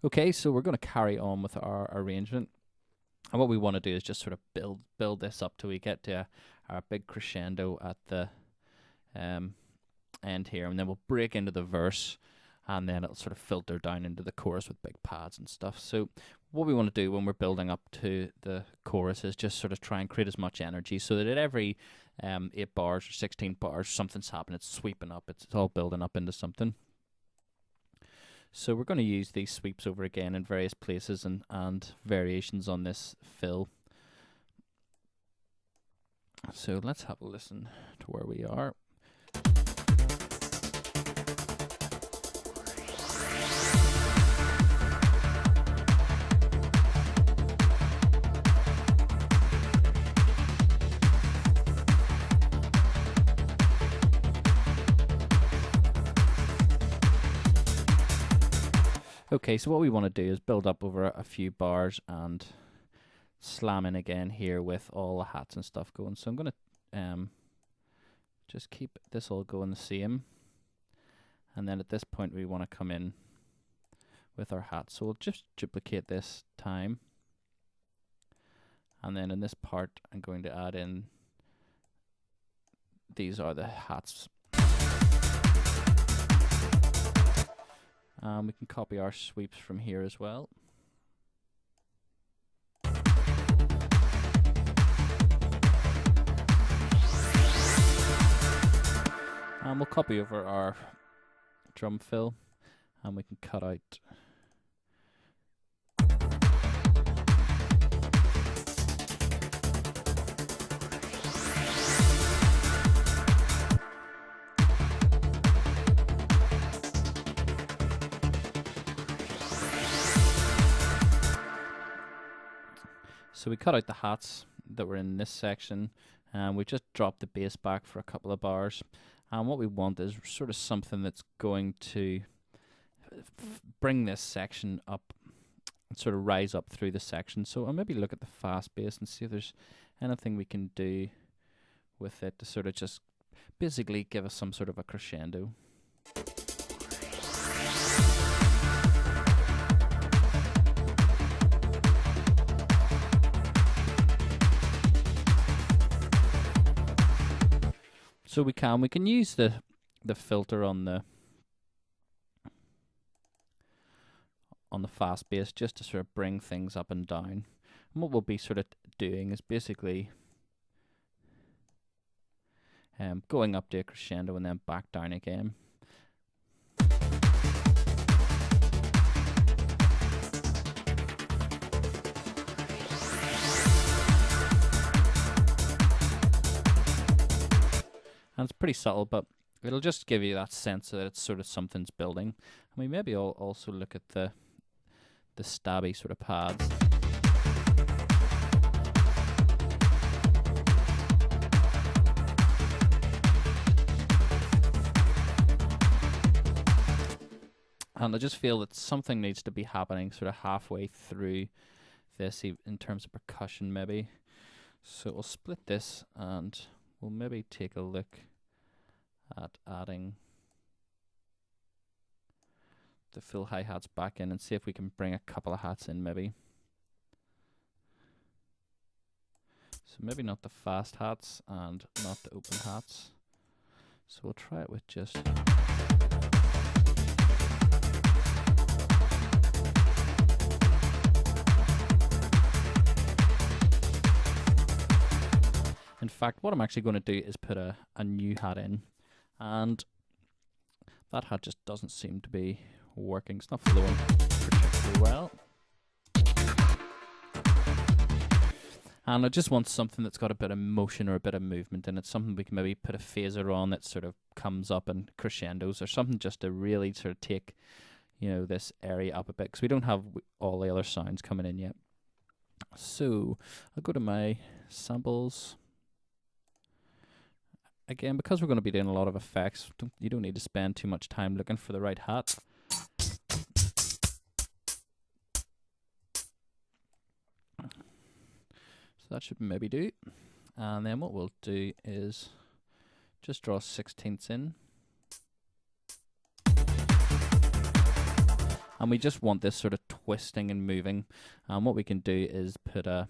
Okay, so we're going to carry on with our arrangement. And what we want to do is just sort of build this up till we get to our big crescendo at the end here, and then we'll break into the verse, and then it'll sort of filter down into the chorus with big pads and stuff. So what we want to do when we're building up to the chorus is just sort of try and create as much energy so that at every 8 bars or 16 bars something's happening, it's sweeping up, it's all building up into something. So we're going to use these sweeps over again in various places and variations on this fill. So let's have a listen to where we are. Okay, so what we want to do is build up over a few bars and slam in again here with all the hats and stuff going. So I'm going to just keep this all going the same. And then at this point we want to come in with our hats. So we'll just duplicate this time. And then in this part I'm going to add in, these are the hats. We can copy our sweeps from here as well. And we'll copy over our drum fill, and we can cut out So we cut out the hats that were in this section, and we just dropped the bass back for a couple of bars. And what we want is sort of something that's going to bring this section up and sort of rise up through the section. So I'll maybe look at the fast bass and see if there's anything we can do with it to sort of just basically give us some sort of a crescendo. So we can use the filter on the fast bass just to sort of bring things up and down. And what we'll be sort of doing is basically going up to a crescendo and then back down again. And it's pretty subtle, but it'll just give you that sense that it's sort of something's building. And we maybe also look at the stabby sort of pads. And I just feel that something needs to be happening sort of halfway through this in terms of percussion maybe. So we'll split this and we'll maybe take a look at adding the full hi-hats back in and see if we can bring a couple of hats in maybe. So maybe not the fast hats and not the open hats. So we'll try it with just... In fact, what I'm actually going to do is put a new hat in, and that hat just doesn't seem to be working. It's not flowing particularly well. And I just want something that's got a bit of motion or a bit of movement in it, something we can maybe put a phaser on that sort of comes up and crescendos, or something just to really sort of take, you know, this area up a bit, because we don't have all the other sounds coming in yet. So I'll go to my samples. Again, because we're going to be doing a lot of effects, you don't need to spend too much time looking for the right hat. So that should maybe do. And then what we'll do is just draw 16ths in. And we just want this sort of twisting and moving. And what we can do is put a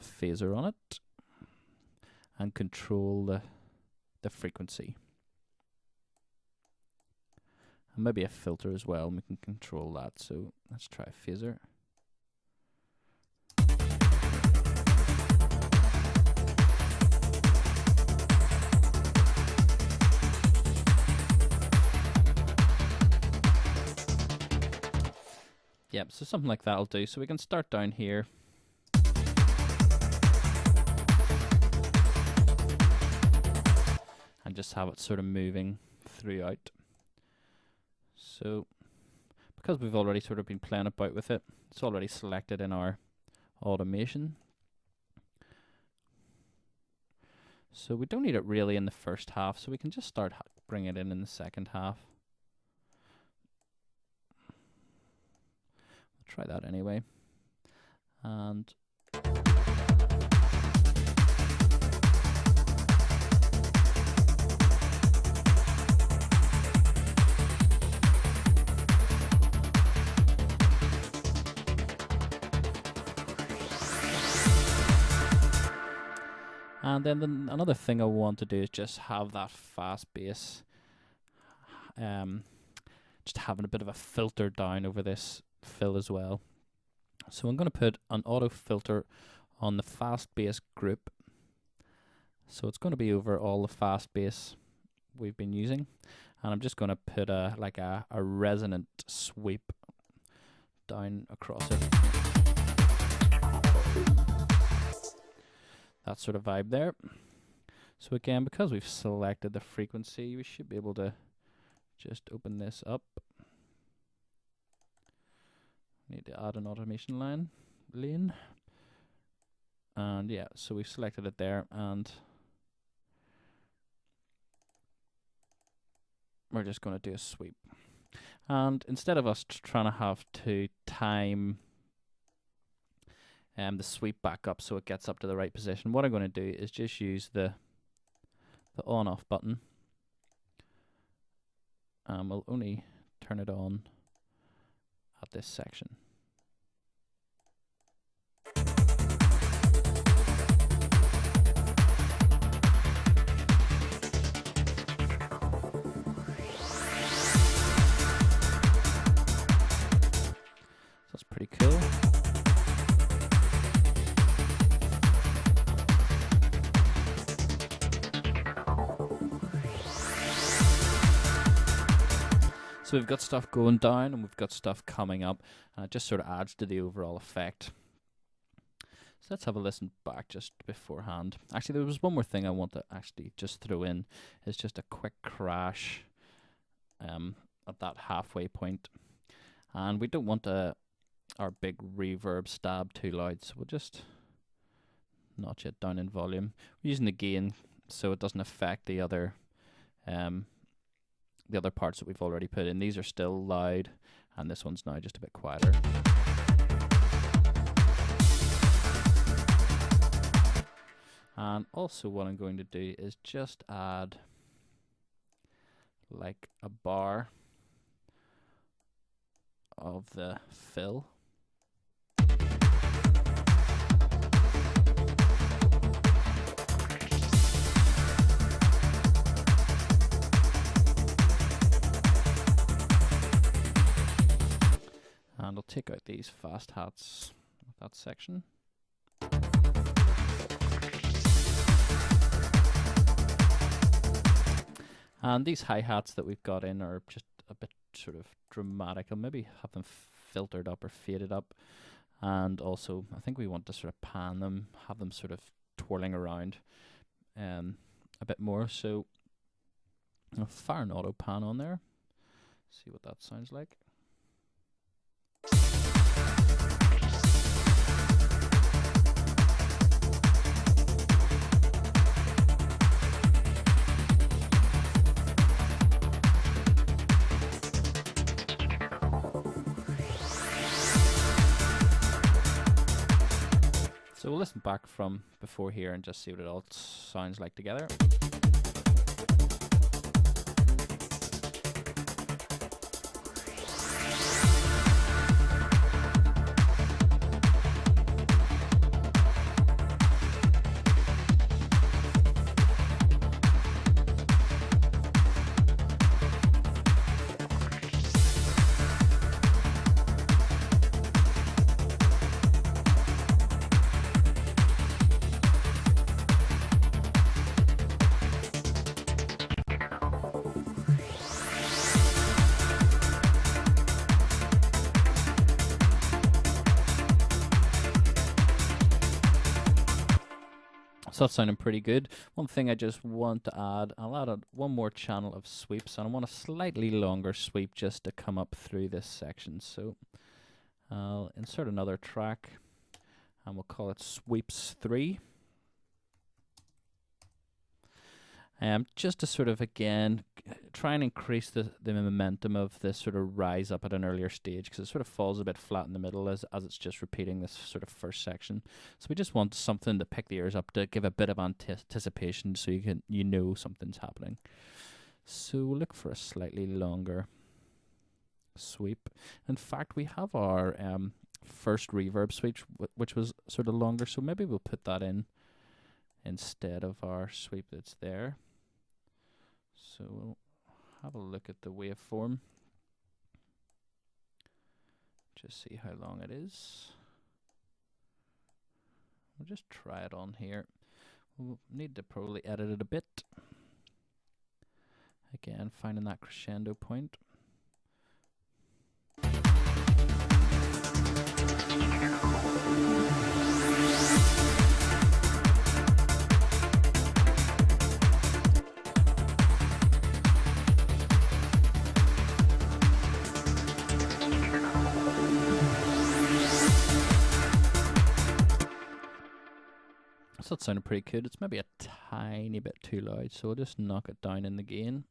phaser on it and control the frequency. And maybe a filter as well, and we can control that. So let's try a phaser. Yep, so something like that'll do. So we can start down here. And just have it sort of moving throughout. So because we've already sort of been playing about with it, it's already selected in our automation. So we don't need it really in the first half, so we can just start bring it in the second half. Try that anyway. And then another thing I want to do is just have that fast bass, just having a bit of a filter down over this fill as well. So I'm going to put an auto filter on the fast bass group. So it's going to be over all the fast bass we've been using, and I'm just going to put a resonant sweep down across it. That sort of vibe there. So again, because we've selected the frequency, we should be able to just open this up. Need to add an automation lane. And yeah, so we've selected it there, and we're just going to do a sweep. And instead of us trying to have to time the sweep back up so it gets up to the right position, what I'm going to do is just use the on-off button, and we'll only turn it on at this section. That's pretty cool. So we've got stuff going down and we've got stuff coming up, and it just sort of adds to the overall effect. So let's have a listen back just beforehand. Actually, there was one more thing I want to actually just throw in. It's just a quick crash at that halfway point. And we don't want our big reverb stab too loud, so we'll just notch it down in volume. We're using the gain so it doesn't affect the other parts that we've already put in. These are still loud, and this one's now just a bit quieter. And also what I'm going to do is just add like a bar of the fill. And I'll take out these fast hats with that section. And these hi-hats that we've got in are just a bit sort of dramatic. I'll maybe have them filtered up or faded up. And also, I think we want to sort of pan them, have them sort of twirling around a bit more. So I'll fire an auto pan on there. See what that sounds like. So we'll listen back from before here and just see what it all sounds like together. So that's sounding pretty good. One thing I just want to add, I'll add one more channel of sweeps, and I want a slightly longer sweep just to come up through this section. So I'll insert another track, and we'll call it Sweeps 3. Just to sort of, again, try and increase the momentum of this sort of rise up at an earlier stage, because it sort of falls a bit flat in the middle as it's just repeating this sort of first section. So we just want something to pick the ears up, to give a bit of anticipation, so you know something's happening. So we'll look for a slightly longer sweep. In fact, we have our first reverb sweep, which was sort of longer, so maybe we'll put that in instead of our sweep that's there. So we'll have a look at the waveform, just see how long it is. We'll just try it on here. We'll need to probably edit it a bit. Again, finding that crescendo point. So that sounded pretty good. It's maybe a tiny bit too loud, so we'll just knock it down in the gain.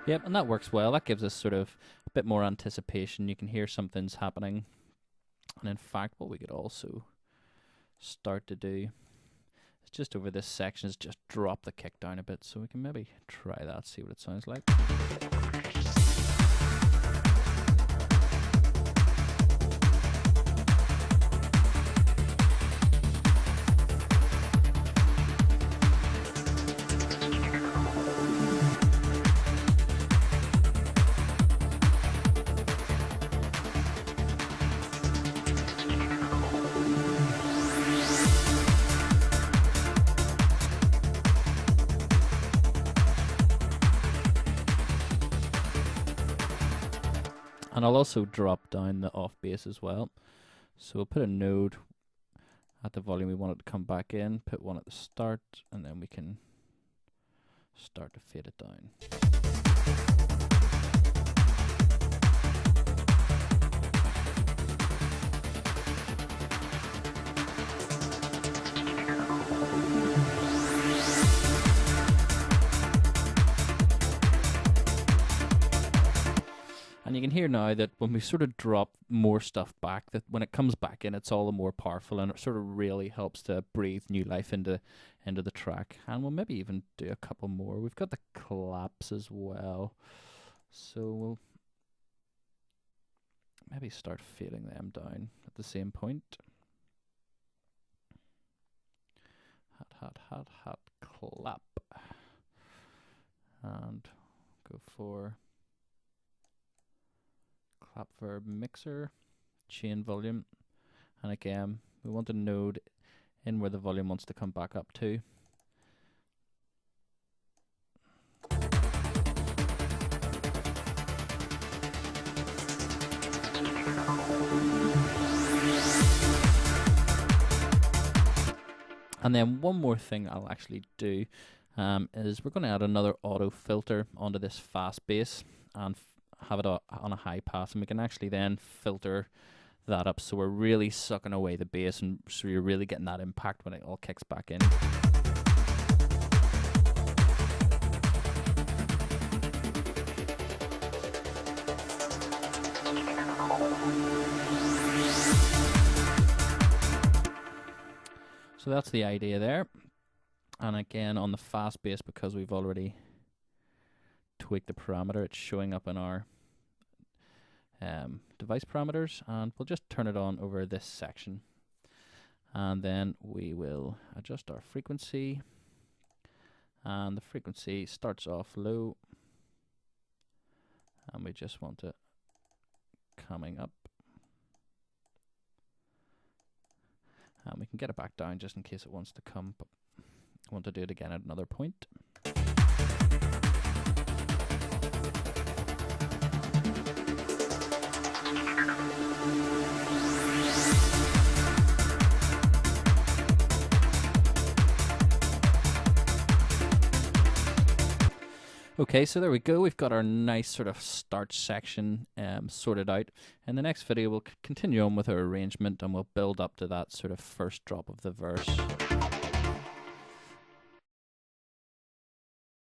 Yep, and that works well. That gives us sort of a bit more anticipation. You can hear something's happening. And in fact, what we could also start to do is just over this section is just drop the kick down a bit. So we can maybe try that, see what it sounds like. And I'll also drop down the off bass as well. So we'll put a node at the volume we want it to come back in, put one at the start, and then we can start to fade it down. And you can hear now that when we sort of drop more stuff back, that when it comes back in, it's all the more powerful, and it sort of really helps to breathe new life into the track. And we'll maybe even do a couple more. We've got the claps as well, so we'll maybe start fading them down at the same point. Hat, clap. And go for clap verb mixer, chain volume, and again we want a node in where the volume wants to come back up to. And then one more thing I'll actually do is we're going to add another auto filter onto this fast bass and have it on a high pass, and we can actually then filter that up so we're really sucking away the bass, and so you're really getting that impact when it all kicks back in. So that's the idea there. And again, on the fast bass, because we've already tweak the parameter, it's showing up in our device parameters, and we'll just turn it on over this section, and then we will adjust our frequency, and the frequency starts off low, and we just want it coming up, and we can get it back down just in case it wants to come, but I want to do it again at another point. Okay, so there we go. We've got our nice sort of start section sorted out. In the next video, we'll continue on with our arrangement and we'll build up to that sort of first drop of the verse.